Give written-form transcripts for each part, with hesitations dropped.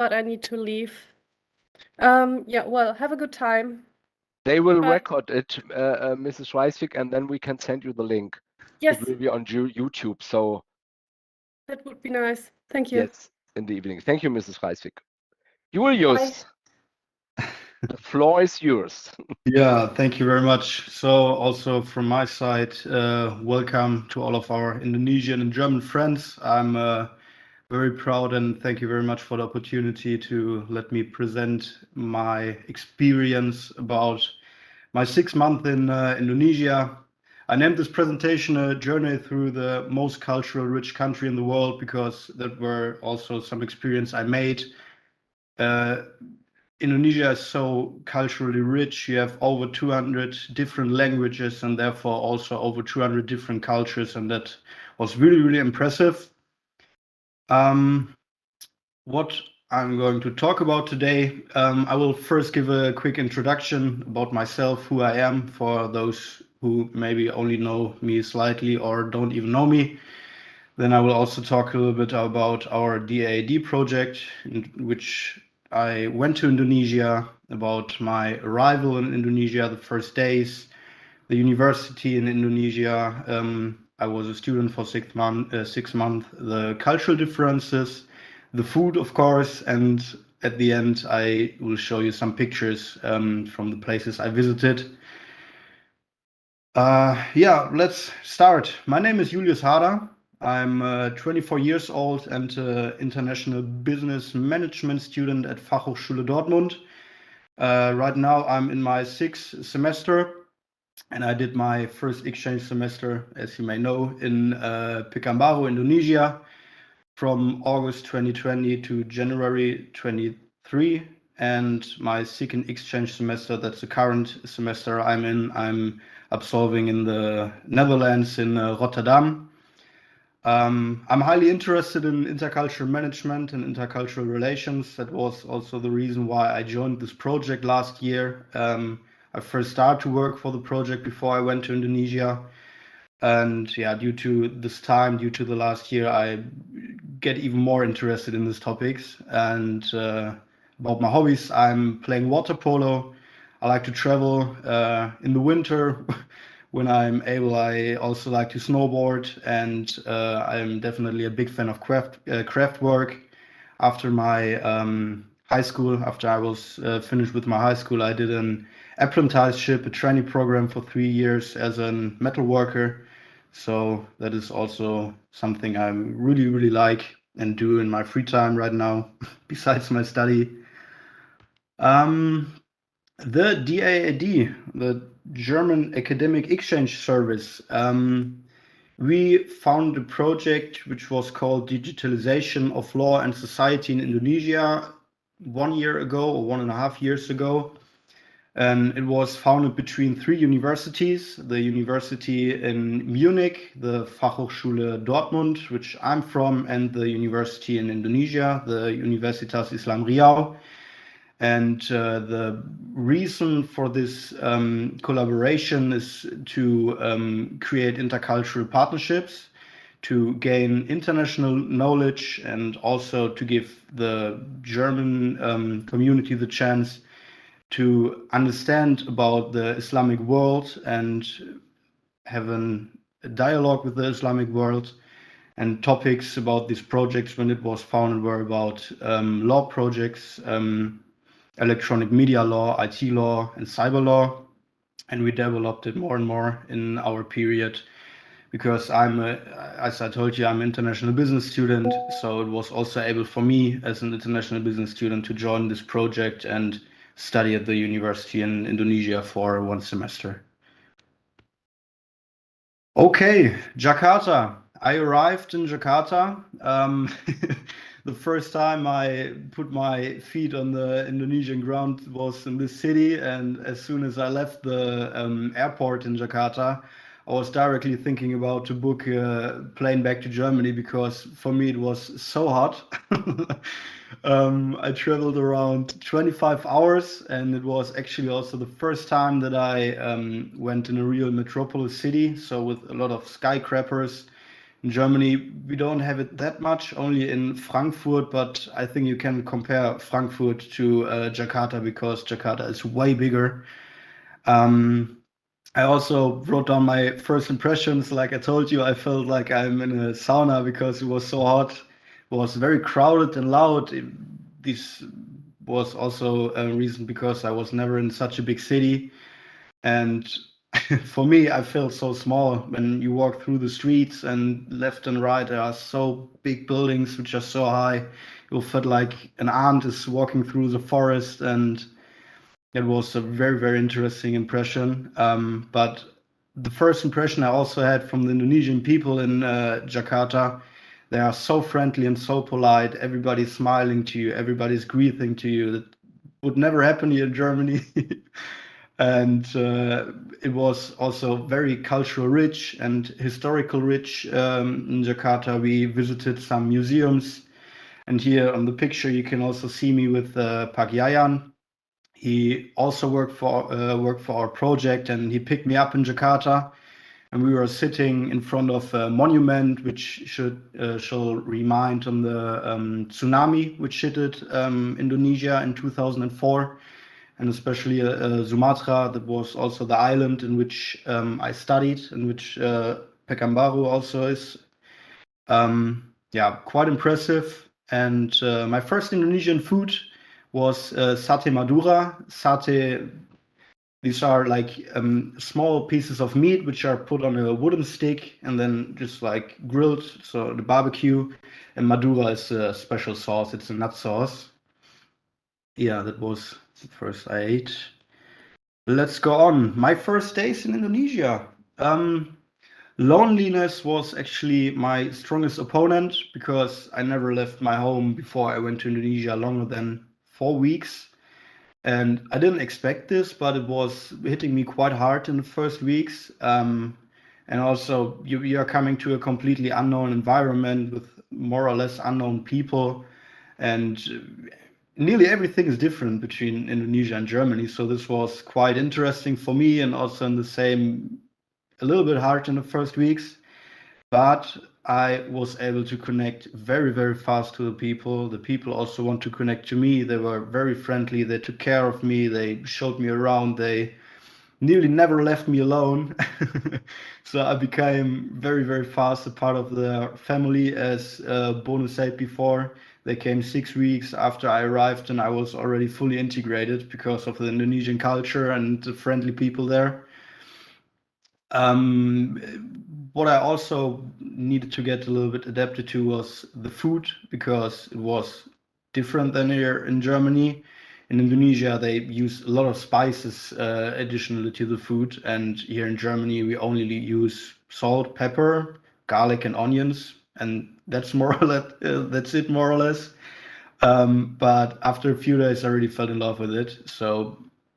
but I need to leave. Yeah, well, have a good time. They will Bye. record it, Mrs. Reiswig, and then we can send you the link. It Yes, will be on YouTube. So that would be nice. Thank you. yes, in the evening. Thank you, Mrs. Reiswig. Bye. Julius, the floor is yours. Yeah, thank you very much. So also from my side, welcome to all of our Indonesian and German friends. I'm very proud and thank you very much for the opportunity to let me present my experience about my 6 months in Indonesia. I named this presentation a journey through the most cultural rich country in the world because that were also some experience I made. Indonesia is so culturally rich. You have over 200 different languages and therefore also over 200 different cultures, and that was really, really impressive. What I'm going to talk about today, I will first give a quick introduction about myself, who I am, for those who maybe only know me slightly or don't even know me. Then I will also talk a little bit about our DAAD project, in which I went to Indonesia, about my arrival in Indonesia, the first days, the university in Indonesia. I was a student for 6 months, the cultural differences, the food, of course, and at the end, I will show you some pictures from the places I visited. Yeah, let's start. My name is Julius Harder. I'm 24 years old and international business management student at Fachhochschule Dortmund. Right now, I'm in my 6th semester, and I did my first exchange semester, as you may know, in Pekanbaru, Indonesia, from August 2020 to January 23. And my second exchange semester, that's the current semester I'm in, I'm absolving in the Netherlands in Rotterdam. I'm highly interested in intercultural management and intercultural relations. That was also the reason why I joined this project last year. I first started to work for the project before I went to Indonesia. And yeah, due to this time, due to the last year, I get even more interested in these topics. And about my hobbies, I'm playing water polo. I like to travel in the winter. When I'm able, I also like to snowboard, and I'm definitely a big fan of craft work. After my high school, after I was finished with my high school, I did an apprenticeship, a training program for 3 years as a metal worker. So that is also something I really, really like and do in my free time right now, besides my study. The DAAD, the German Academic Exchange Service, we found a project which was called Digitalization of Law and Society in Indonesia 1 year ago or 1.5 years ago. And it was founded between 3 universities, the university in Munich, the Fachhochschule Dortmund, which I'm from, and the university in Indonesia, the Universitas Islam Riau. And the reason for this collaboration is to create intercultural partnerships, to gain international knowledge, and also to give the German community the chance to understand about the Islamic world and have a dialogue with the Islamic world. And topics about these projects when it was founded were about law projects, electronic media law, IT law, and cyber law. And we developed it more and more in our period because as I told you, I'm an international business student. So it was also able for me as an international business student to join this project and study at the university in Indonesia for 1 semester. Okay, Jakarta. I arrived in Jakarta. The first time I put my feet on the Indonesian ground was in this city, and as soon as I left the airport in Jakarta, I was directly thinking about to book a plane back to Germany because for me it was so hot. I traveled around 25 hours, and it was actually also the first time that I went in a real metropolis city, so with a lot of skyscrapers. In Germany, we don't have it that much, only in Frankfurt, but I think you can compare Frankfurt to Jakarta because Jakarta is way bigger. I also wrote down my first impressions. Like I told you, I felt like I'm in a sauna because it was so hot. It was very crowded and loud. This was also a reason because I was never in such a big city. And for me, I felt so small when you walk through the streets and left and right, there are so big buildings which are so high. You felt like an ant is walking through the forest, and it was a very, very interesting impression. But the first impression I also had from the Indonesian people in Jakarta, they are so friendly and so polite. Everybody's smiling to you, everybody's greeting to you. That would never happen here in Germany. And it was also very cultural rich and historical rich in Jakarta. We visited some museums, and here on the picture you can also see me with Pak Yayan. He also worked for our project, and he picked me up in Jakarta. And we were sitting in front of a monument which shall remind on the tsunami which hit Indonesia in 2004, and especially Sumatra. That was also the island in which I studied, in which Pekanbaru also is. Yeah, quite impressive. And my first Indonesian food was sate Madura. Sate, these are like small pieces of meat which are put on a wooden stick and then just like grilled, so the barbecue. And Madura is a special sauce. It's a nut sauce. Yeah, that was the first I ate. Let's go on. My first days in Indonesia. Loneliness was actually my strongest opponent because I never left my home before I went to Indonesia longer than 4 weeks. And I didn't expect this, but it was hitting me quite hard in the first weeks. And also, you are coming to a completely unknown environment with more or less unknown people. And nearly everything is different between Indonesia and Germany. So this was quite interesting for me, and also in the same, a little bit hard in the first weeks. But I was able to connect very, very fast to the people. The people also want to connect to me. They were very friendly. They took care of me. They showed me around. They nearly never left me alone. So I became very, very fast a part of the family, as Bono said before. They came 6 weeks after I arrived, and I was already fully integrated because of the Indonesian culture and the friendly people there. What I also needed to get a little bit adapted to was the food, because it was different than here in Germany. In Indonesia, they use a lot of spices additionally to the food, and here in Germany, we only use salt, pepper, garlic, and onions, and that's more or less that's it, more or less. But after a few days, I really fell in love with it. So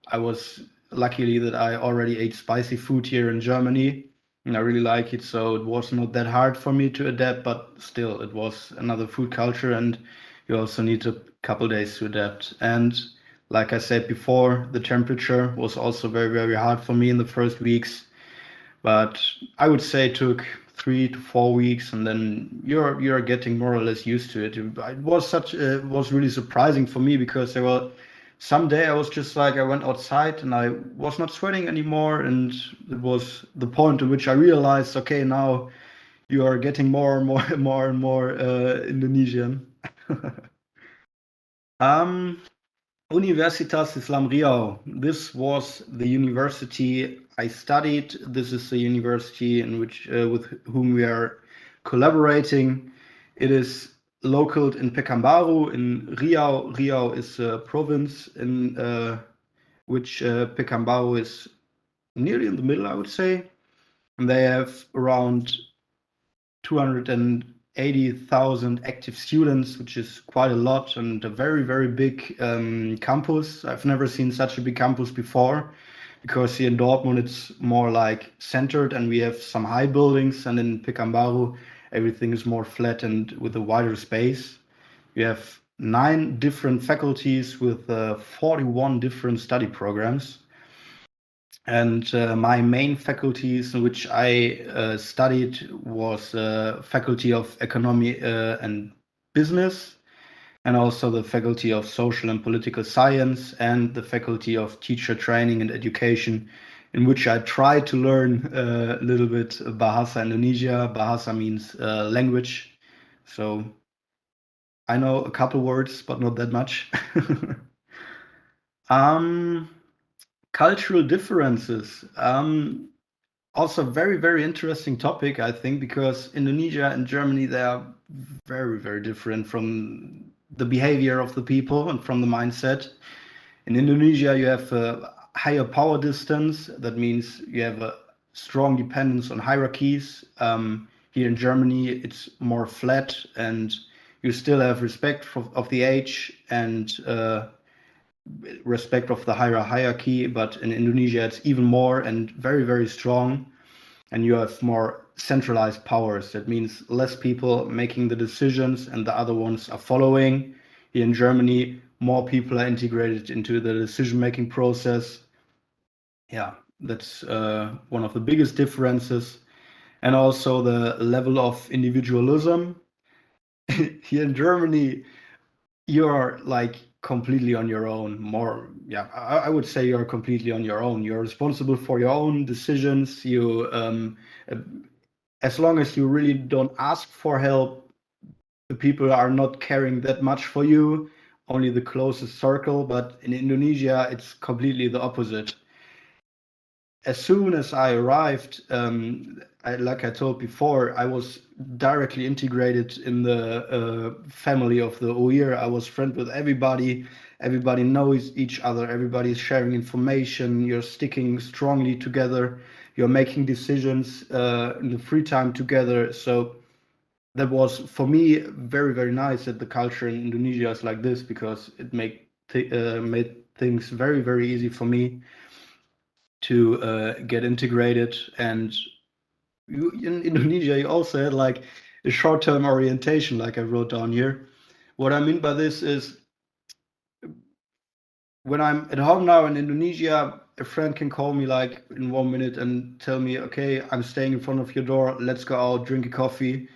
I was luckily that I already ate spicy food here in Germany, and I really like it. So it was not that hard for me to adapt, but still, it was another food culture, and you also need a couple days to adapt. And like I said before, the temperature was also very, very hard for me in the first weeks. But I would say it took 3 to 4 weeks, and then you're getting more or less used to it. It was really surprising for me because there were some day I was just like, I went outside and I was not sweating anymore, and it was the point at which I realized, okay, now you are getting more and more more and more Indonesian. um Universitas Islam Riau. This was the university I studied. This is the university in which with whom we are collaborating. It is located in Pekanbaru in Riau. Riau is a province in which Pekanbaru is nearly in the middle, I would say. And they have around 280,000 active students, which is quite a lot, and a very, very big campus. I've never seen such a big campus before, because here in Dortmund it's more like centered and we have some high buildings, and in Pekanbaru everything is more flat and with a wider space. We have 9 different faculties with 41 different study programs. And my main faculties in which I studied was Faculty of Economy and Business, and also the Faculty of Social and Political Science, and the Faculty of Teacher Training and Education, in which I tried to learn a little bit Bahasa Indonesia. Bahasa means language. So I know a couple words, but not that much. um, Cultural differences. Also very, very interesting topic, I think, because Indonesia and Germany, they are very, very different from the behavior of the people and from the mindset. In Indonesia, you have a higher power distance. That means you have a strong dependence on hierarchies. Here in Germany, it's more flat, and you still have respect of the age and respect of the higher hierarchy. But in Indonesia, it's even more and very, very strong. And you have more centralized powers. That means less people making the decisions and the other ones are following. Here in Germany, more people are integrated into the decision-making process. Yeah, that's one of the biggest differences. And also the level of individualism. Here in Germany, you're like completely on your own. More, yeah, I would say you're completely on your own. You're responsible for your own decisions. As long as you really don't ask for help, the people are not caring that much for you, only the closest circle. But in Indonesia, it's completely the opposite. As soon as I arrived, like I told before, I was directly integrated in the family of the OIR. I was friends with everybody. Everybody knows each other. Everybody is sharing information. You're sticking strongly together. You're making decisions in the free time together. So that was for me very, very nice that the culture in Indonesia is like this, because it made things very, very easy for me to get integrated. And in Indonesia, you also had like a short-term orientation, like I wrote down here. What I mean by this is, when I'm at home now in Indonesia, a friend can call me like in 1 minute and tell me, okay, I'm staying in front of your door, let's go out, drink a coffee.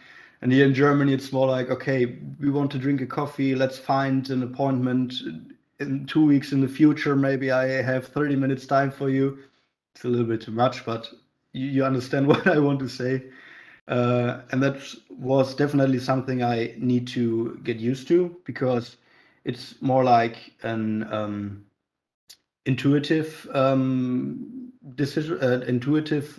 And here in Germany, it's more like, okay, we want to drink a coffee, let's find an appointment in 2 weeks in the future. Maybe I have 30 minutes time for you. It's a little bit too much, but you understand what I want to say. And that was definitely something I need to get used to, because it's more like an intuitive decision, intuitive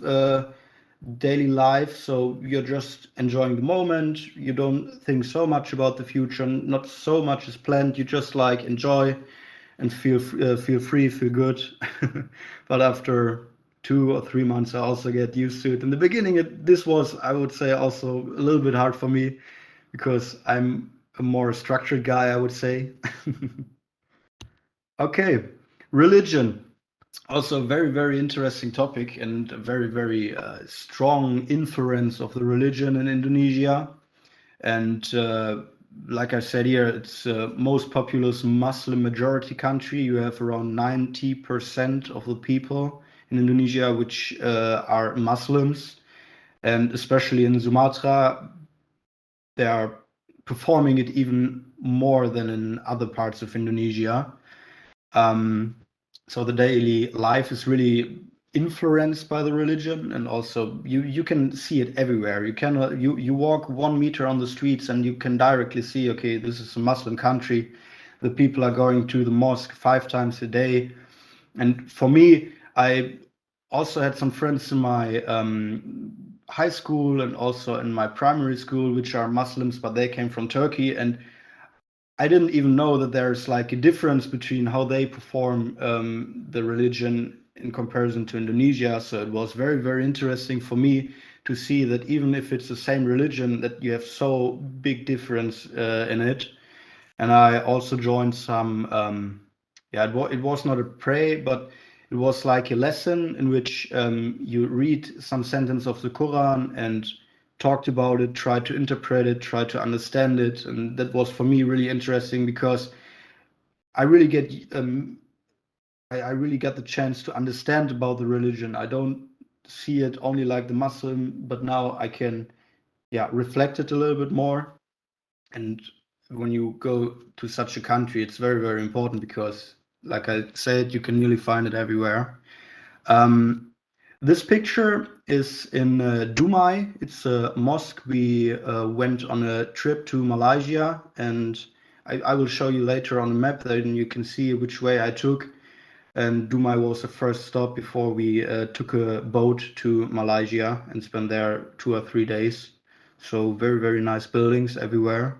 daily life. So you're just enjoying the moment. You don't think so much about the future. Not so much is planned. You just like enjoy and feel free, feel good. But after 2 or 3 months, I also get used to it. In the beginning, this was, I would say, also a little bit hard for me, because I'm a more structured guy, I would say. Okay, religion. Also a very, very interesting topic, and a very, very strong influence of the religion in Indonesia. And like I said here, it's most populous Muslim majority country. You have around 90% of the people in Indonesia which are Muslims. And especially in Sumatra, they are performing it even more than in other parts of Indonesia. So the daily life is really influenced by the religion, and also you can see it everywhere. You walk 1 meter on the streets and you can directly see, okay, this is a Muslim country. The people are going to the mosque 5 times a day. And for me, I also had some friends in my high school and also in my primary school which are Muslims, but they came from Turkey, and I didn't even know that there's like a difference between how they perform the religion in comparison to Indonesia. So it was very, very interesting for me to see that even if it's the same religion, that you have so big difference in it. And I also joined some, yeah, it was not a pray, but it was like a lesson in which you read some sentence of the Quran and talked about it, tried to interpret it, tried to understand it. And that was for me really interesting, because I really get I really get the chance to understand about the religion. I don't see it only like the Muslim, but now I can, reflect it a little bit more. And when you go to such a country, it's very, very important because, like I said, you can nearly find it everywhere. This picture is in Dumai. It's a mosque. We went on a trip to Malaysia, and I will show you later on the map, then you can see which way I took. And Dumai was the first stop before we took a boat to Malaysia and spent there 2 or 3 days. So very, very nice buildings everywhere.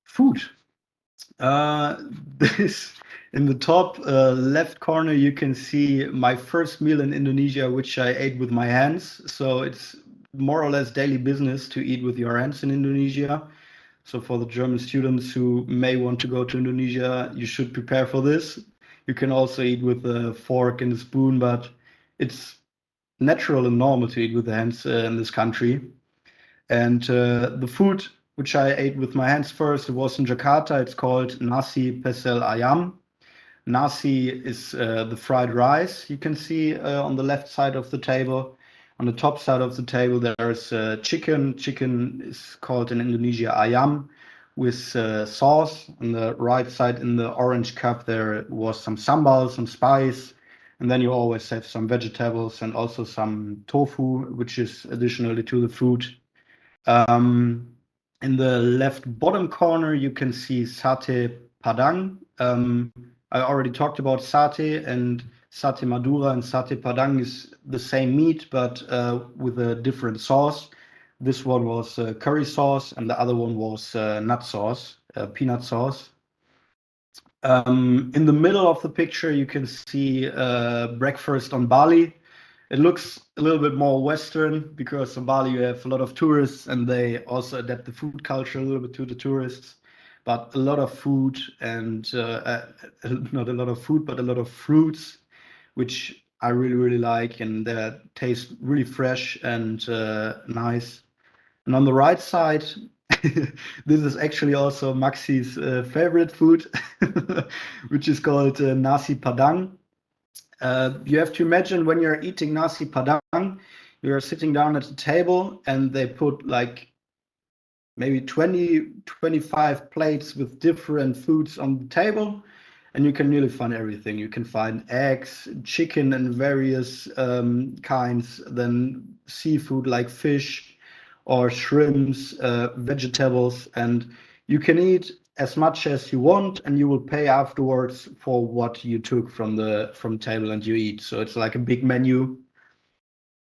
Food. This in the top left corner, you can see my first meal in Indonesia, which I ate with my hands. So it's more or less daily business to eat with your hands in Indonesia. So for the German students who may want to go to Indonesia, you should prepare for this. You can also eat with a fork and a spoon, but it's natural and normal to eat with the hands in this country. And the food which I ate with my hands first, it was in Jakarta. It's called nasi pesel ayam. Nasi is the fried rice you can see on the left side of the table. On the top side of the table, there's chicken. Chicken is called in Indonesia ayam with sauce. On the right side in the orange cup, there was some sambal, some spice. And then you always have some vegetables and also some tofu, which is additionally to the food. In the left bottom corner, you can see satay Padang. I already talked about satay, and satay Madura and satay Padang is the same meat, but with a different sauce. This one was curry sauce, and the other one was nut sauce, peanut sauce. In the middle of the picture, you can see breakfast on Bali. It looks a little bit more Western because in Bali you have a lot of tourists and they also adapt the food culture a little bit to the tourists. But a lot of food and not a lot of food, but a lot of fruits, which I really, really like, and taste really fresh and nice. And on the right side, this is actually also Maxi's favorite food, which is called nasi padang. You have to imagine when you're eating nasi padang, you're sitting down at a table and they put like maybe 20, 25 plates with different foods on the table, and you can nearly find everything. You can find eggs, chicken, and various kinds, then seafood like fish or shrimps, vegetables, and you can eat as much as you want, and you will pay afterwards for what you took from the table and you eat. So it's like a big menu.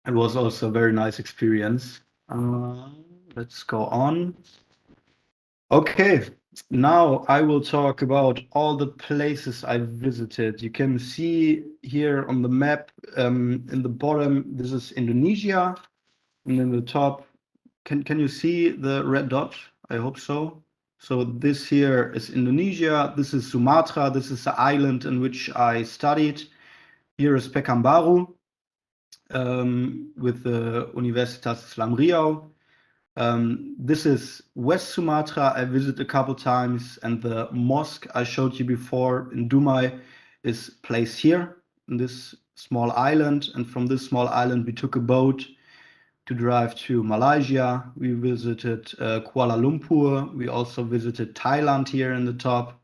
It was also a very nice experience. Let's go on. Okay, now I will talk about all the places I visited. You can see here on the map in the bottom, this is Indonesia, and in the top, can you see the red dot? I hope so. So this here is Indonesia, this is Sumatra, this is the island in which I studied. Here is Pekanbaru with the Universitas Islam Riau. This is West Sumatra. I visited a couple times, and the mosque I showed you before in Dumai is placed here in this small island. And from this small island, we took a boat to drive to Malaysia. We visited Kuala Lumpur. We also visited Thailand here in the top.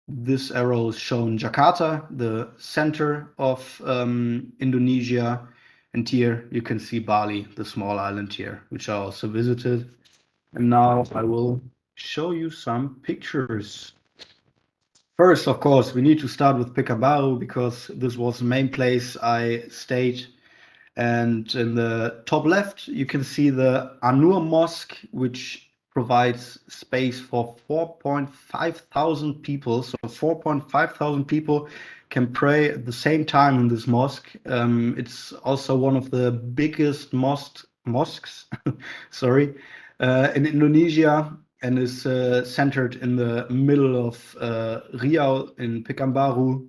This arrow is shown Jakarta, the center of Indonesia. And here you can see Bali, the small island here, which I also visited. And now I will show you some pictures. First, of course, we need to start with Pekanbaru because this was the main place I stayed. And in the top left, you can see the Anur Mosque, which provides space for 4.5 thousand people. So 4.5 thousand people can pray at the same time in this mosque. It's also one of the biggest mosques, sorry, in Indonesia, and is centered in the middle of Riau in Pekanbaru.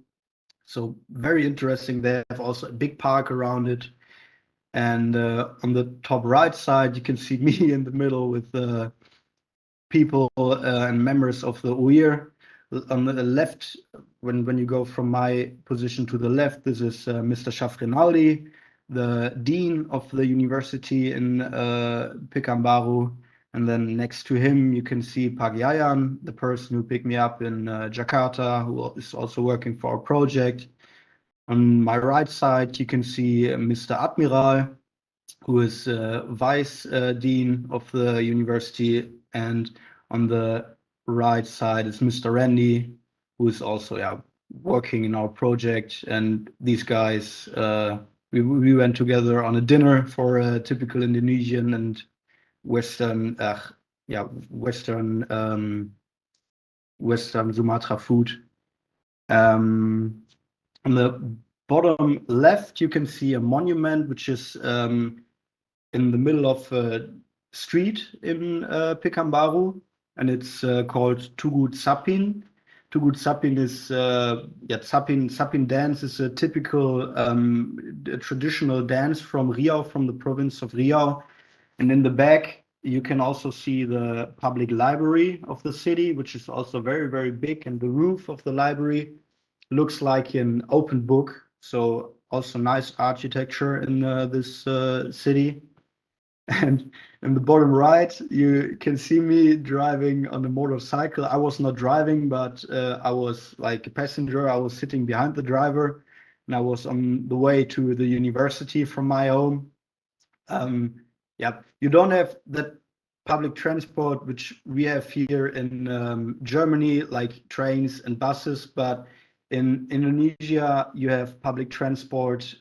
So very interesting. They have also a big park around it. And on the top right side, you can see me in the middle with people and members of the OIR. On the left, when you go from my position to the left, this is Mr. Shafrinaldi, the dean of the university in Pekanbaru. And then next to him, you can see Pagyayan, the person who picked me up in Jakarta, who is also working for our project. On my right side, you can see Mr. Admiral, who is vice dean of the university. And on the right side is Mr. Randy, who is also working in our project. And these guys, we went together on a dinner for a typical Indonesian and Western Sumatra food. On the bottom left, you can see a monument which is in the middle of a street in Pekanbaru, and it's called Tugu Sapin. Tugu Sapin is Sapin dance is a typical traditional dance from Riau, from the province of Riau. And in the back, you can also see the public library of the city, which is also very, very big. And the roof of the library looks like an open book. So also nice architecture in this city. And in the bottom right, you can see me driving on a motorcycle. I was not driving, but I was like a passenger. I was sitting behind the driver, and I was on the way to the university from my home. You don't have that public transport which we have here in Germany, like trains and buses, but in Indonesia you have public transport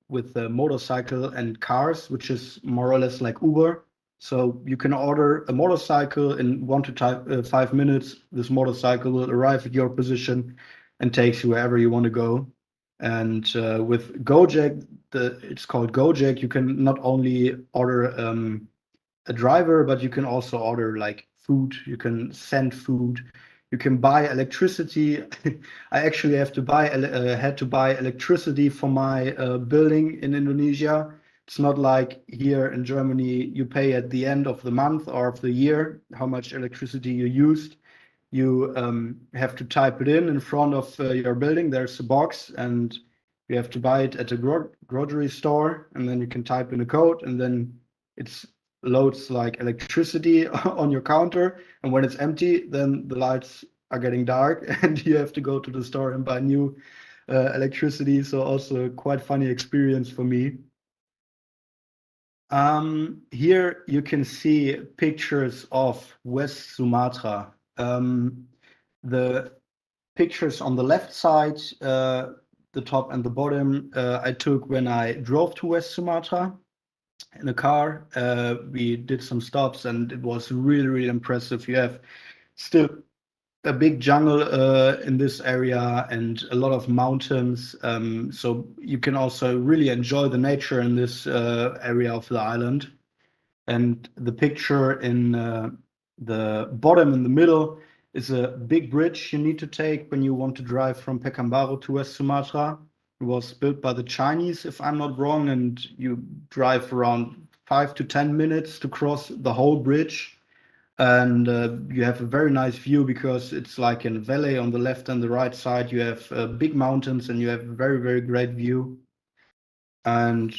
with a motorcycle and cars, which is more or less like Uber. So you can order a motorcycle in 1 to 5 minutes. This motorcycle will arrive at your position and takes you wherever you want to go. And with Gojek, it's called Gojek, you can not only order a driver, but you can also order like food. You can send food. You can buy electricity. I actually had to buy electricity for my building in Indonesia. It's not like here in Germany, you pay at the end of the month or of the year how much electricity you used. You have to type it in front of your building. There's a box, and you have to buy it at a grocery store, and then you can type in a code, and then it loads like electricity on your counter. And when it's empty, then the lights are getting dark, and you have to go to the store and buy new electricity. So also quite funny experience for me. Here you can see pictures of West Sumatra. The pictures on the left side, the top and the bottom, I took when I drove to West Sumatra in a car. We did some stops, and it was really, really impressive. You have still a big jungle in this area and a lot of mountains. So you can also really enjoy the nature in this area of the island. And the picture in the bottom in the middle is a big bridge you need to take when you want to drive from Pekanbaru to West Sumatra. It was built by the Chinese, if I'm not wrong, and you drive around 5 to 10 minutes to cross the whole bridge. And you have a very nice view because it's like in a valley on the left and the right side. You have big mountains, and you have a very, very great view. And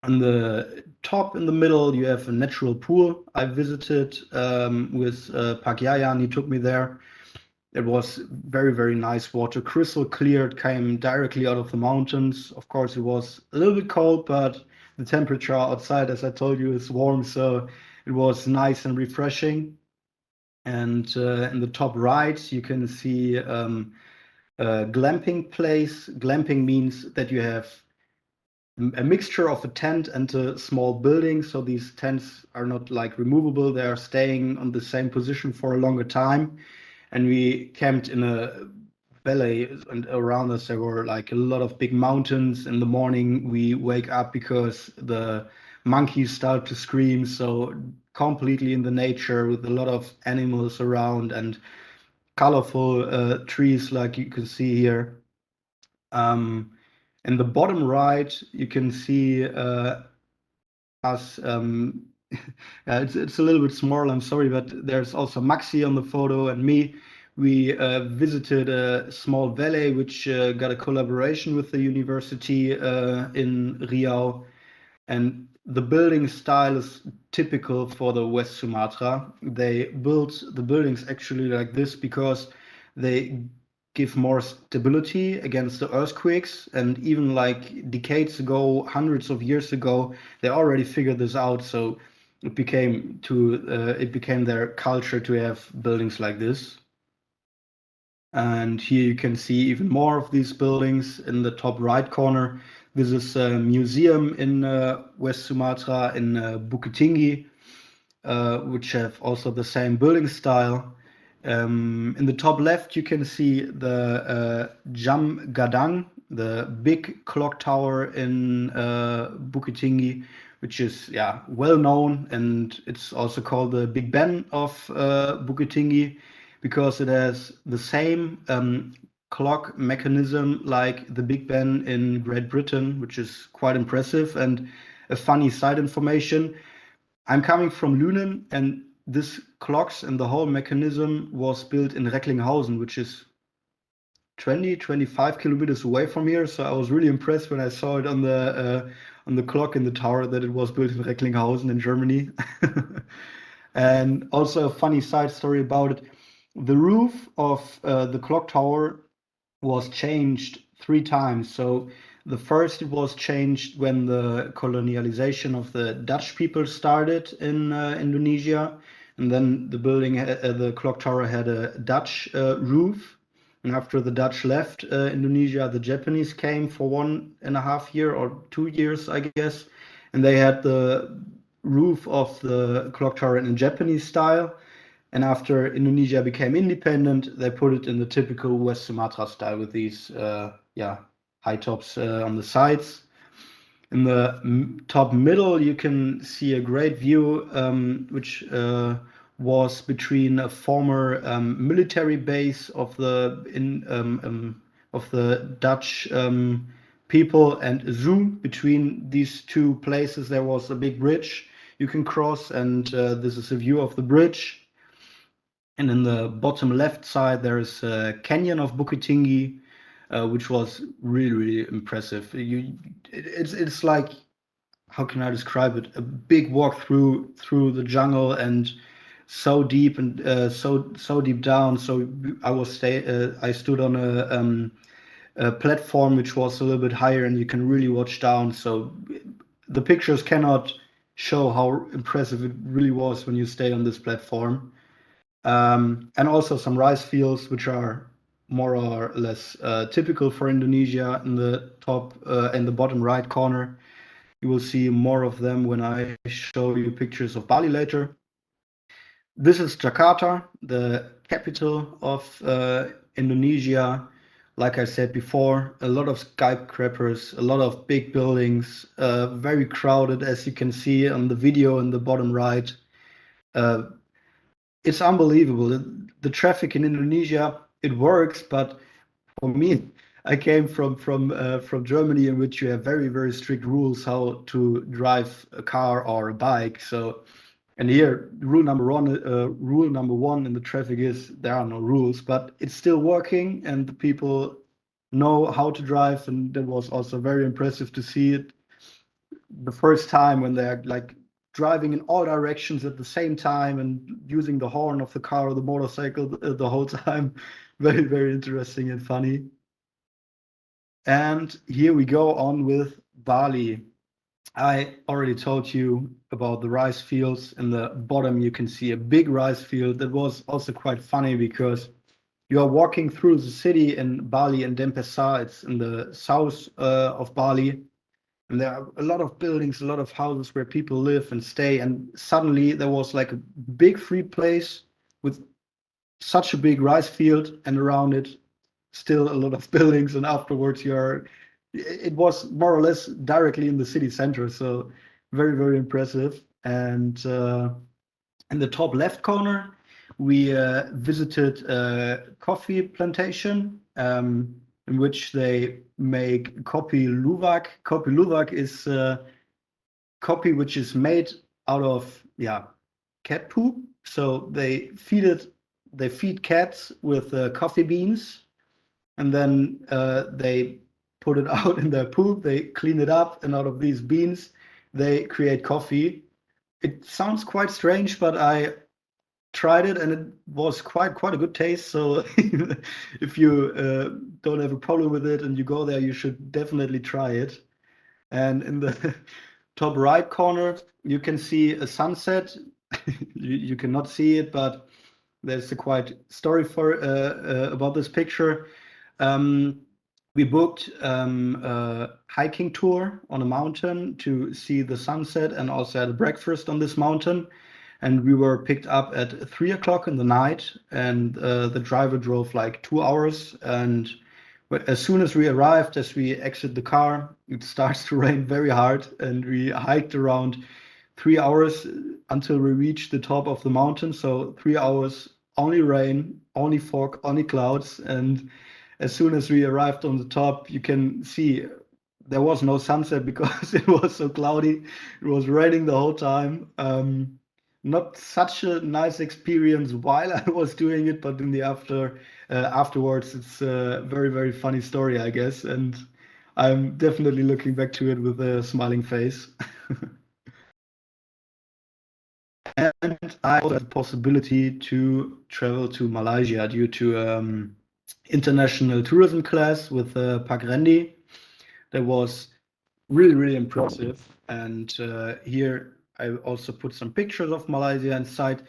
on the top in the middle, you have a natural pool I visited with Pagyayan. He took me there. It was very, very nice water, crystal clear. It came directly out of the mountains. Of course, it was a little bit cold, but the temperature outside, as I told you, is warm. So it was nice and refreshing. And in the top right, you can see a glamping place. Glamping means that you have a mixture of a tent and a small building. So these tents are not like removable. They are staying on the same position for a longer time. And we camped in a valley, and around us there were like a lot of big mountains. In the morning we wake up because the monkeys start to scream. So completely in the nature with a lot of animals around and colorful trees like you can see here. In the bottom right, you can see us Yeah, it's a little bit small, I'm sorry, but there's also Maxi on the photo and me. We visited a small valley which got a collaboration with the university in Riau, and the building style is typical for the West Sumatra. They built the buildings actually like this because they give more stability against the earthquakes. And even like decades ago, hundreds of years ago, they already figured this out. So it became their culture to have buildings like this. And here you can see even more of these buildings in the top right corner. This is a museum in West Sumatra in Bukit Tinggi, which have also the same building style. In the top left, you can see the Jam Gadang, the big clock tower in Bukit Tinggi, which is well known, and it's also called the Big Ben of Bukit Tinggi because it has the same clock mechanism like the Big Ben in Great Britain, which is quite impressive. And a funny side information, I'm coming from Lünen, and this clocks and the whole mechanism was built in Recklinghausen, which is 25 kilometers away from here. So I was really impressed when I saw it on the clock in the tower that it was built in Recklinghausen in Germany. And also a funny side story about it. The roof of the clock tower was changed 3 times. So the first it was changed when the colonialization of the Dutch people started in Indonesia, and then the clock tower had a Dutch roof. And after the Dutch left Indonesia, the Japanese came for 1.5 years or 2 years, I guess, and they had the roof of the clock tower in Japanese style. And after Indonesia became independent, they put it in the typical West Sumatra style with these high tops on the sides. In the top middle, you can see a great view, which was between a former military base of the Dutch people and a zoo. Between these two places, there was a big bridge you can cross, and this is a view of the bridge. And in the bottom left side, there is a canyon of Bukit Tinggi, which was really, really impressive. It's like, how can I describe it? A big walk through the jungle and so deep and so deep down. So I stood on a platform which was a little bit higher, and you can really watch down. So the pictures cannot show how impressive it really was when you stay on this platform. And also some rice fields, which are more or less typical for Indonesia. In the bottom right corner, you will see more of them when I show you pictures of Bali later. This is Jakarta, the capital of Indonesia. Like I said before, a lot of skyscrapers, a lot of big buildings, very crowded, as you can see on the video in the bottom right. It's unbelievable. The traffic in Indonesia, it works, but for me, I came from Germany, in which you have very, very strict rules how to drive a car or a bike. So, and here, rule number one in the traffic is there are no rules, but it's still working, and the people know how to drive, and that was also very impressive to see it the first time when they're like driving in all directions at the same time and using the horn of the car or the motorcycle the whole time. Very, very interesting and funny. And here we go on with Bali. I already told you about the rice fields. In the bottom, you can see a big rice field. That was also quite funny because you are walking through the city in Bali and Denpasar. It's in the south of Bali. And there are a lot of buildings, a lot of houses where people live and stay. And suddenly there was like a big free place with such a big rice field, and around it still a lot of buildings. And afterwards it was more or less directly in the city center. So very, very impressive. And in the top left corner, we visited a coffee plantation in which they make kopi luwak. Kopi luwak is coffee which is made out of yeah, cat poop. So they feed cats with coffee beans, and then they put it out in their poop. They clean it up, and out of these beans, they create coffee. It sounds quite strange, but I tried it and it was quite a good taste. So if you don't have a problem with it and you go there, you should definitely try it. And in the top right corner, you can see a sunset. You cannot see it, but there's a quite story for about this picture. Um, we booked a hiking tour on a mountain to see the sunset and also had a breakfast on this mountain. And we were picked up at 3 o'clock in the night, and the driver drove like 2 hours. And as soon as we arrived, as we exit the car, it starts to rain very hard, and we hiked around 3 hours until we reached the top of the mountain. So 3 hours, only rain, only fog, only clouds. And as soon as we arrived on the top, you can see there was no sunset because it was so cloudy. It was raining the whole time. Not such a nice experience while I was doing it, but in the afterwards, it's a very funny story, I guess. And I'm definitely looking back to it with a smiling face. And I also had the possibility to travel to Malaysia due to international tourism class with Pak Rendi. That was really impressive. And here I also put some pictures of Malaysia inside.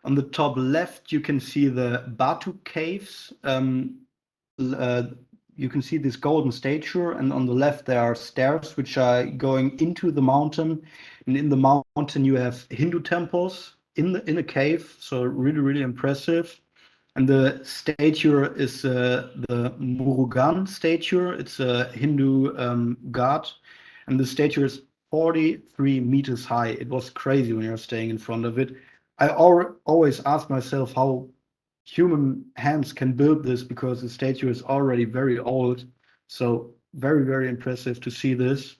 On the top left, you can see the Batu Caves. You can see this golden statue, and on the left there are stairs which are going into the mountain. And in the mountain you have Hindu temples in a cave, so really impressive. And the statue is the Murugan statue. It's a Hindu god, and the statue is 43 meters high. It was crazy when you're staying in front of it. I always ask myself how human hands can build this because the statue is already very old. So very impressive to see this.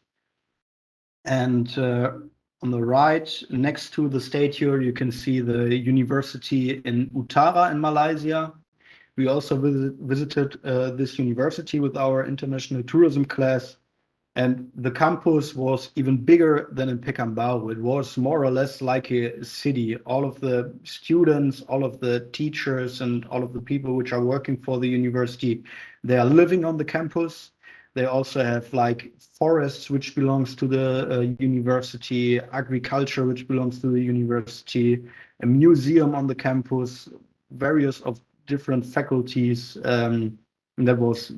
And on the right, next to the statue, you can see the university in Utara in Malaysia. We also visited this university with our international tourism class. And the campus was even bigger than in Pekanbaru. It was more or less like a city. All of the students, all of the teachers, and all of the people which are working for the university, they are living on the campus. They also have like forests which belongs to the university, agriculture which belongs to the university, a museum on the campus, various of different faculties. And that was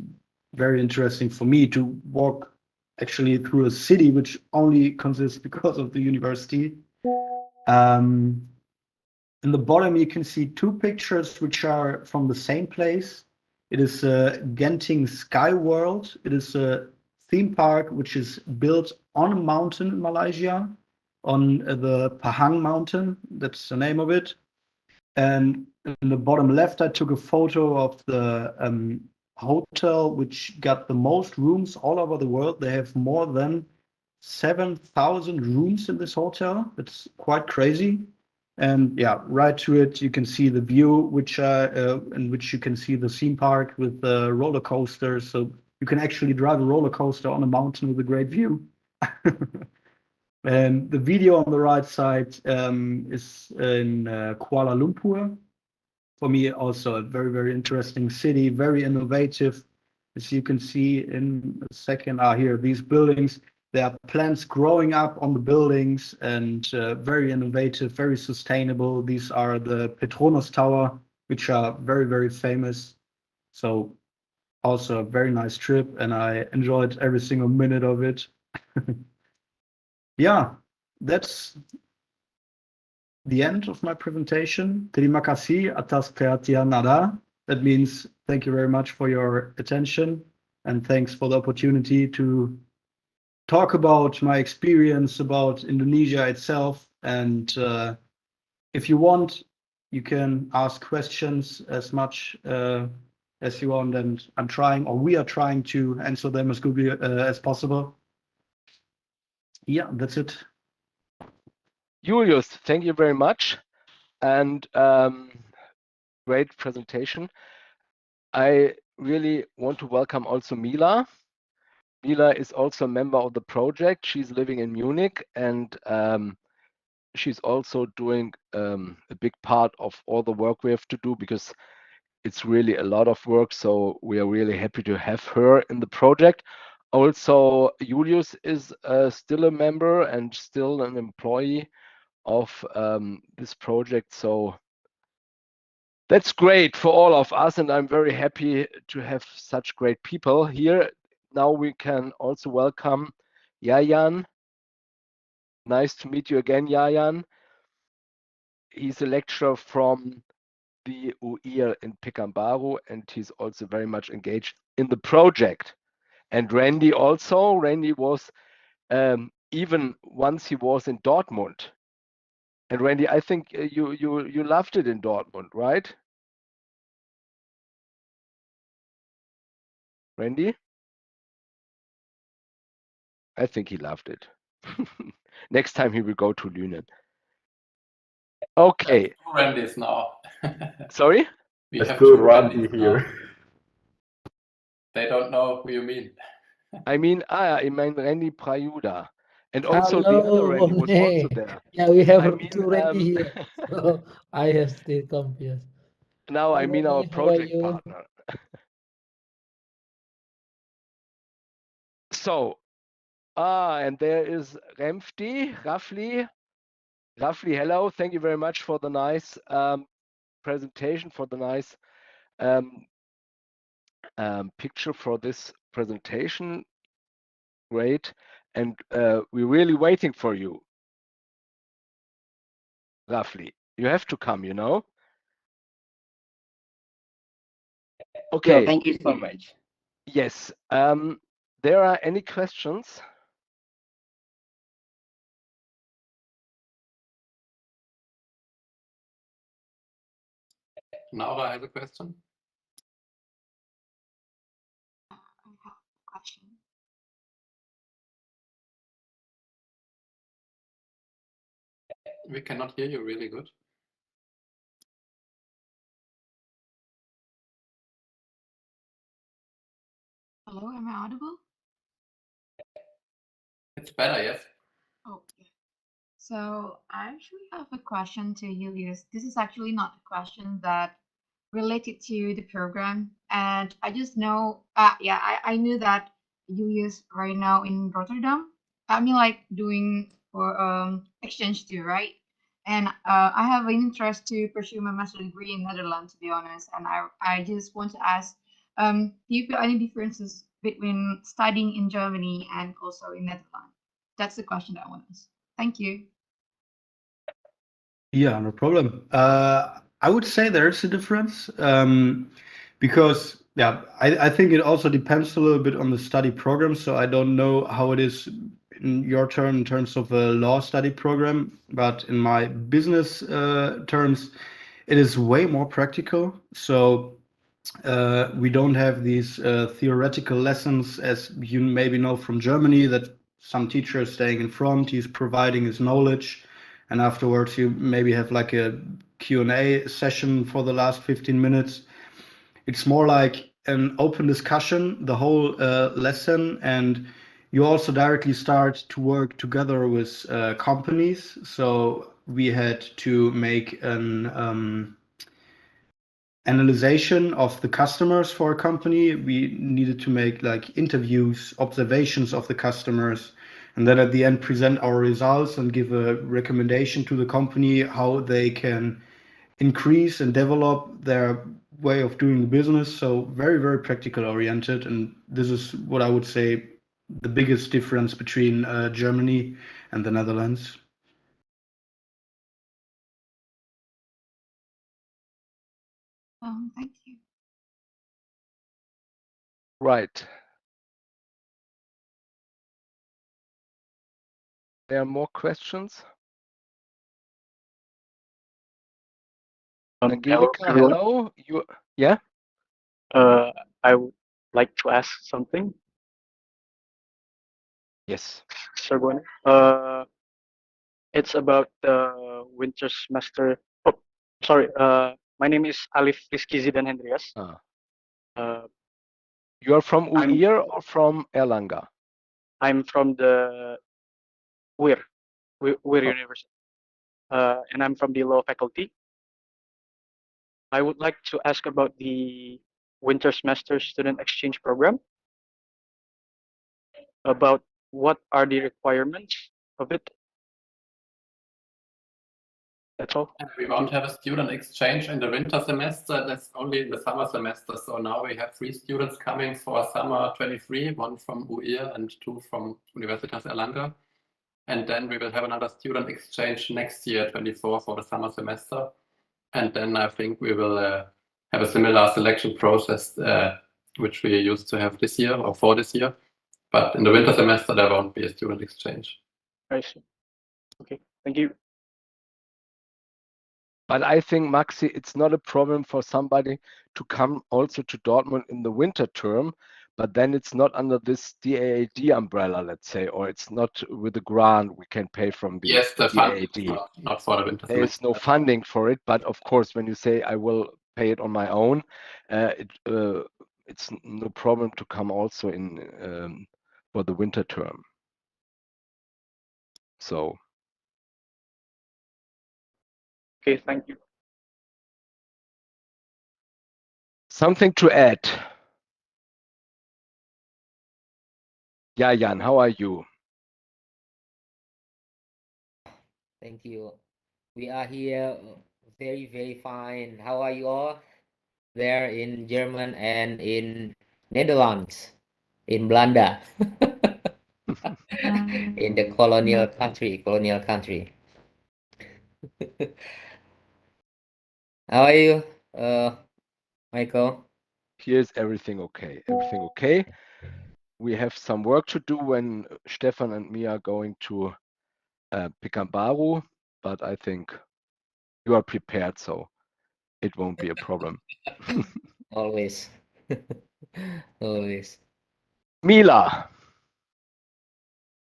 very interesting for me to walk actually through a city which only consists because of the university. In the bottom, you can see two pictures which are from the same place. It is Genting Sky World. It is a theme park which is built on a mountain in Malaysia, on the Pahang mountain. That's the name of it. And in the bottom left, I took a photo of the hotel which got the most rooms all over the world. They have more than 7,000 rooms in this hotel. It's quite crazy. And yeah, right to it, you can see the view, which in which you can see the theme park with the roller coasters. So you can actually drive a roller coaster on a mountain with a great view. And the video on the right side is in Kuala Lumpur. For me, also a very interesting city, very innovative. As you can see in a second, here, these buildings, there are plants growing up on the buildings and very innovative, very sustainable. These are the Petronas Tower, which are very famous. So also a very nice trip, and I enjoyed every single minute of it. Yeah, that's the end of my presentation. Terima kasih atas perhatian Anda. That means thank you very much for your attention, and thanks for the opportunity to talk about my experience about Indonesia itself. And if you want, you can ask questions as much as you want, and I'm trying, or we are trying to answer them as good as possible. Yeah, that's it. Julius, thank you very much, and great presentation. I really want to welcome also Mila. Mila is also a member of the project. She's living in Munich, and she's also doing a big part of all the work we have to do, because it's really a lot of work. So we are really happy to have her in the project. Also, Julius is still a member and still an employee of this project. So that's great for all of us, and I'm very happy to have such great people here. Now we can also welcome Yayan. Nice to meet you again, Yayan. He's a lecturer from the UIR in Pekanbaru, and he's also very much engaged in the project. And Randy also. Randy was even once he was in Dortmund. And Randy, I think you loved it in Dortmund, right? Randy? I think he loved it. Next time he will go to Lünen. Okay. Randy's now. Sorry? We Let's have do two Randy Randys here. now. They don't know who you mean. I mean Randy Prayuda. And also the other Randy was also there. Yeah, we have I mean, two Randy here. So I have still confused. now I mean our Randy, how are project you? partner. So, and there is Rafli. Rafli, hello. Thank you very much for the nice presentation, for the nice picture for this presentation. Great. And we're really waiting for you, Rafli. You have to come, you know? Okay. Yeah, thank you so much. Yes. There are any questions? Laura has a question. I have a question. We cannot hear you really good. Hello, am I audible? It's better, yes. Oh, yeah. So I actually have a question to Julius. This is actually not a question that related to the program, and I just know, I knew that Julius right now in Rotterdam. I mean, like doing for exchange too, right? And I have an interest to pursue my master's degree in Netherlands, to be honest. And I just want to ask, do you feel any differences between studying in Germany and also in Netherlands? That's the question that I want to ask. Thank you. Yeah, no problem. I would say there is a difference because, yeah, I think it also depends a little bit on the study program. So I don't know how it is in your turn in terms of a law study program, but in my business terms, it is way more practical. So we don't have these theoretical lessons, as you maybe know from Germany, that some teacher is staying in front, he's providing his knowledge, and afterwards you maybe have like a Q&A session for the last 15 minutes. It's more like an open discussion, the whole lesson, and you also directly start to work together with companies. So we had to make an analyzation of the customers for a company. We needed to make like interviews, observations of the customers, and then at the end present our results and give a recommendation to the company how they can increase and develop their way of doing business. So very, very practical oriented. And this is what I would say the biggest difference between Germany and the Netherlands. Thank you. Right. There are more questions? Angelika, everyone. hello. Yeah? I would like to ask something. Yes. Sargon. It's about the winter semester. Oh, sorry. My name is Alif Rizky Zidan Hendrias. You are from I'm- UIR or from Erlanger? I'm from the UIR University, and I'm from the law faculty. I would like to ask about the winter semester student exchange program, about what are the requirements of it. That's all. And we won't have a student exchange in the winter semester. That's only in the summer semester. So now we have 3 students coming for summer 23, 1 from UIR and 2 from Universitas Erlangen. And then we will have another student exchange next year, 24, for the summer semester. And then I think we will have a similar selection process, which we used to have this year or for this year. But in the winter semester, there won't be a student exchange. I see. Okay, thank you. But I think, Maxi, it's not a problem for somebody to come also to Dortmund in the winter term, but then it's not under this DAAD umbrella, let's say, or it's not with the grant we can pay from the Yes, the funding DAAD. not for the winter There is semester. no funding for it, but of course, when you say I will pay it on my own, it's no problem to come also in for the winter term. So. Okay, thank you. Something to add? Yeah, Jan, how are you? Thank you. We are here very, very fine. How are you all there in German and in Netherlands, in Belanda, in the colonial country, How are you, Michael? Here's everything okay. Everything okay. We have some work to do when Stefan and me are going to Pekanbaru, but I think you are prepared, so it won't be a problem. Always. Always. Mila,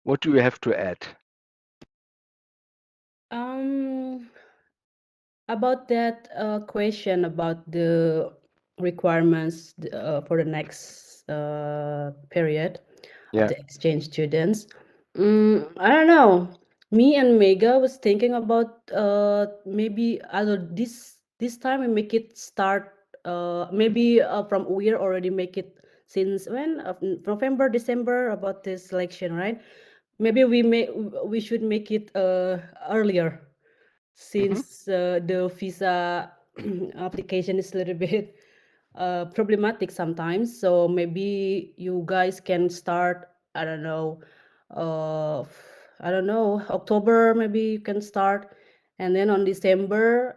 what do you have to add? About that question about the requirements for the next period of the exchange students. I don't know. Me and Mega was thinking about maybe this time we make it start maybe from we already make it since when November, December about this selection, right? Maybe we should make it earlier since the visa application is a little bit problematic sometimes. So maybe you guys can start, I don't know, October maybe you can start, and then on December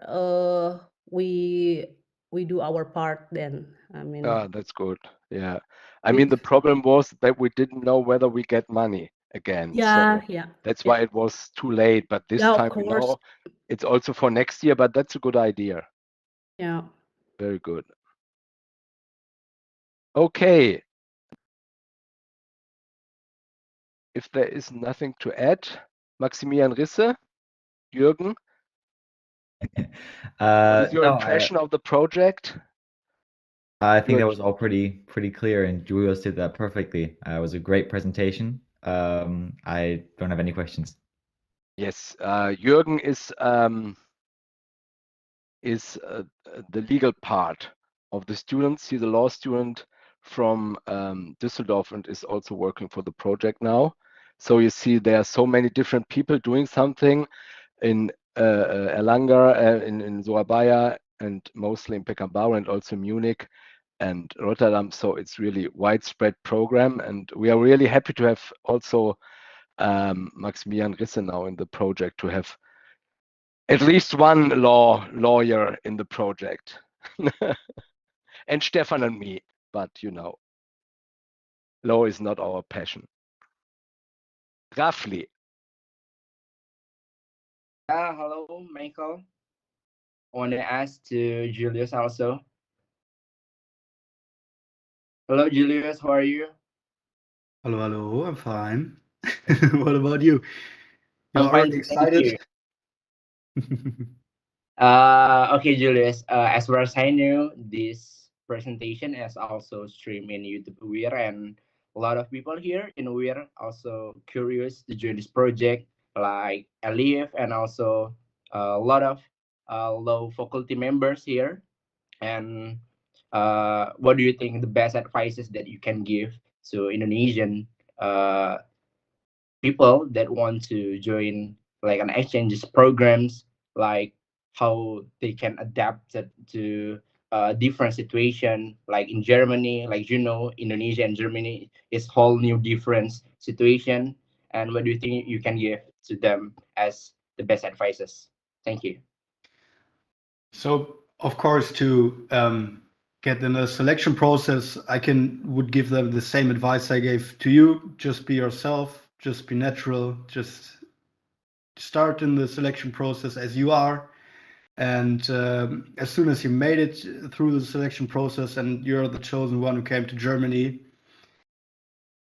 we do our part then. I mean, That's good. Yeah. I mean, the problem was that we didn't know whether we get money again. yeah, So yeah. that's why it was too late. But this Yeah, of time we course. know it's also for next year, but that's a good idea. Yeah. Very good. Okay. If there is nothing to add, Maximilian Risse, Jürgen, what is your impression of the project? I think that was all pretty clear, and Julius did that perfectly. It was a great presentation. I don't have any questions. Yes, Jürgen is the legal part of the students. He's a law student from Düsseldorf and is also working for the project now. So you see there are so many different people doing something in Erlanger, in Surabaya, and mostly in Pekanbaru and also Munich and Rotterdam. So it's really widespread program, and we are really happy to have also Maximilian Risse now in the project, to have at least one lawyer in the project. And Stefan and me, but you know, law is not our passion. Roughly. Hello, Michael. I want to ask to Julius also. Hello, Julius. How are you? Hello, I'm fine. What about you? You're I'm fine, already thank you. excited? Okay, Julius. As far as I know, this presentation is also streamed in YouTube Weir, and a lot of people here in Weir also curious to join this project, like Alif and also a lot of low faculty members here. And what do you think the best advices that you can give to Indonesian people that want to join like an exchanges programs, like how they can adapt it to different situation, like in Germany, like Indonesia and Germany is whole new different situation. And what do you think you can give to them as the best advices? Thank you. So, of course, to get in a selection process, I would give them the same advice I gave to you. Just be yourself, just be natural, just start in the selection process as you are. And as soon as you made it through the selection process and you're the chosen one who came to Germany,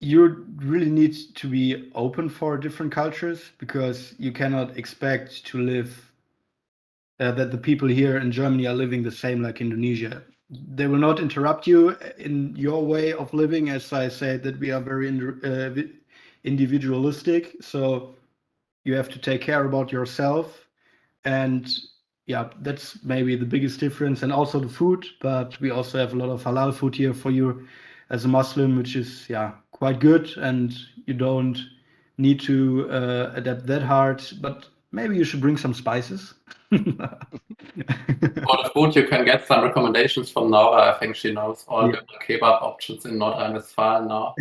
you really need to be open for different cultures, because you cannot expect to live that the people here in Germany are living the same like Indonesia. They will not interrupt you in your way of living. As I said, that we are very individualistic. So you have to take care about yourself. And yeah, that's maybe the biggest difference. And also the food. But we also have a lot of halal food here for you as a Muslim, which is, yeah, quite good. And you don't need to adapt that hard. But maybe you should bring some spices. For the food, you can get some recommendations from Nora. I think she knows all the kebab options in North Rhine-Westphalia now.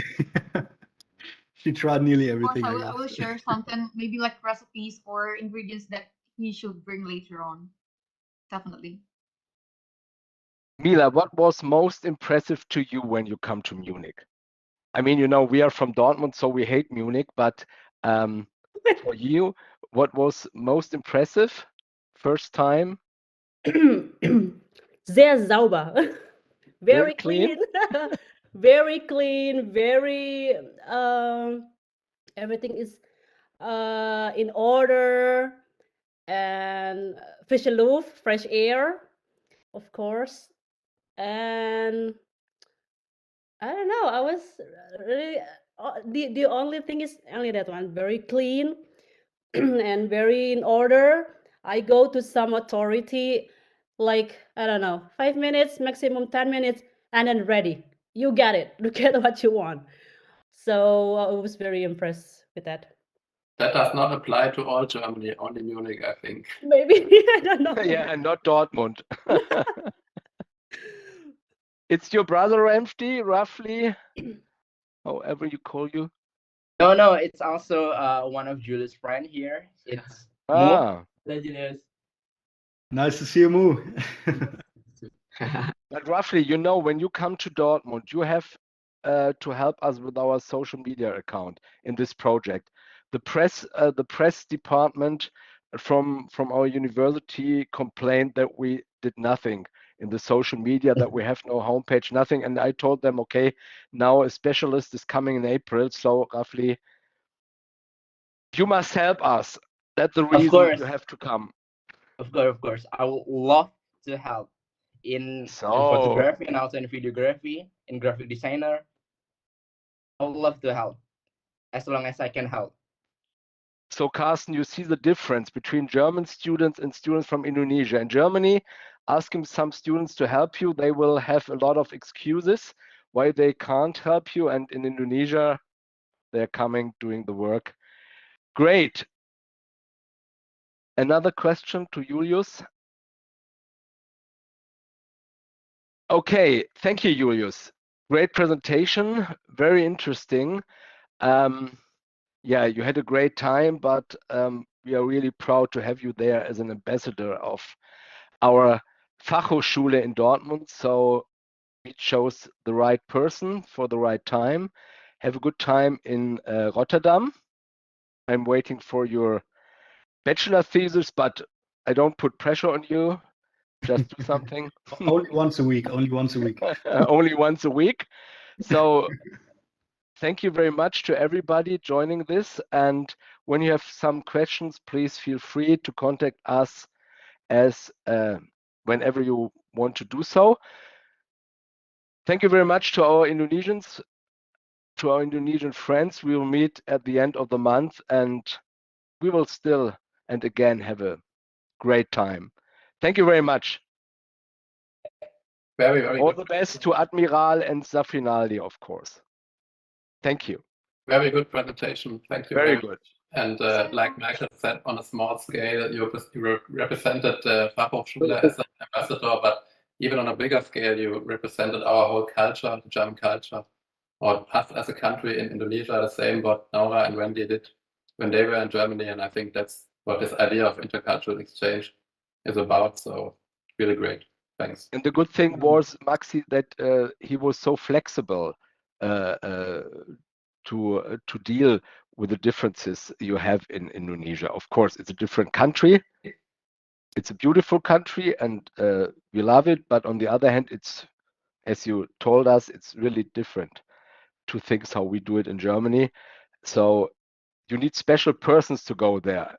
She tried nearly Of course, everything. I will share something, maybe like recipes or ingredients that he should bring later on. Definitely. Mila, what was most impressive to you when you come to Munich? I mean, we are from Dortmund, so we hate Munich, but for you, what was most impressive first time? Sehr sauber. Very clean. Very clean, very everything is in order, and frische Luft, fresh air, of course. And I don't know, I was really the only thing is only that one, very clean and very in order. I go to some authority, like, I don't know, 5 minutes, maximum 10 minutes, and then ready. You get it. You get what you want. So I was very impressed with that. That does not apply to all Germany, only Munich, I think. Maybe, I don't know. Yeah, and not Dortmund. It's your brother, Remfti, roughly, however you call you. No, it's also one of Julius' friend here. It's Mo. Julius. Nice to see you, Mo. But roughly, when you come to Dortmund, you have to help us with our social media account in this project. The press department from our university complained that we did nothing in the social media, that we have no homepage, nothing. And I told them, okay, now a specialist is coming in April, so roughly, you must help us. That's the reason you have to come. Of course. I would love to help in photography and also in videography, in graphic designer. I would love to help as long as I can help. So, Carsten, you see the difference between German students and students from Indonesia. In Germany, asking some students to help you, they will have a lot of excuses why they can't help you. And in Indonesia, they're coming, doing the work. Great. Another question to Julius. Okay, thank you, Julius. Great presentation, very interesting. Yeah, you had a great time, but we are really proud to have you there as an ambassador of our Fachhochschule in Dortmund. So we chose the right person for the right time. Have a good time in Rotterdam. I'm waiting for your bachelor thesis, but I don't put pressure on you. Just do something. Only once a week. Only once a week. Only once a week. So thank you very much to everybody joining this, and when you have some questions, please feel free to contact us as whenever you want to do so. Thank you very much to our Indonesians, to our Indonesian friends. We will meet at the end of the month, and we will still and again have a great time. Thank you very much. Very, very all good. the best to Admiral and Zafinaldi, of course. Thank you. Very good presentation. Thank you. Very good. And like Michael said, on a small scale, you represented Fachhochschule as an ambassador, but even on a bigger scale, you represented our whole culture, the German culture, or us as a country in Indonesia, the same what Nora and Wendy did when they were in Germany. And I think that's what this idea of intercultural exchange is about. So really great. Thanks. And the good thing was, Maxi, that he was so flexible to deal with the differences you have in Indonesia. Of course, it's a different country. It's a beautiful country, and we love it. But on the other hand, it's, as you told us, it's really different to things how we do it in Germany. So you need special persons to go there,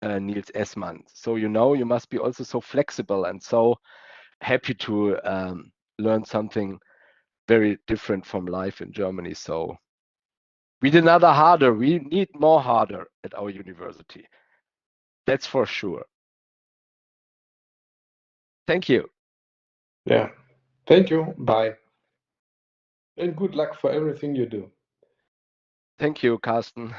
Niels Essmann. So you know, you must be also so flexible and so happy to learn something very different from life in Germany. So we need another harder. We need more harder at our university. That's for sure. Thank you. Yeah. Thank you. Bye. And good luck for everything you do. Thank you, Carsten.